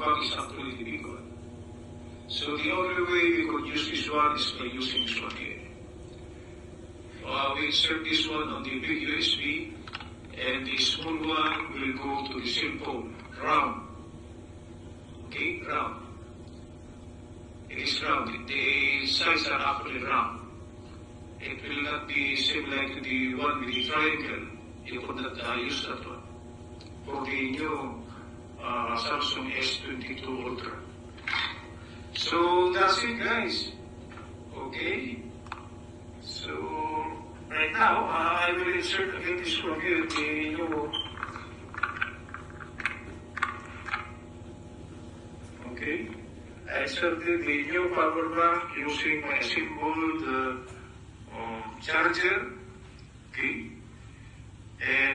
bank is actually difficult. So the only way we could use this one is by using this one here. We insert this one on the big USB, and the small one will go to the cell phone, round. Okay, round. It is round. The sides are actually round. It will not be same like the one with the triangle. You could not use that one for the new Samsung S22 Ultra. So that's it, guys. Okay. So right now, I will insert again this one here, the new. Okay. I inserted the new power bank using my assembled charger. Okay. And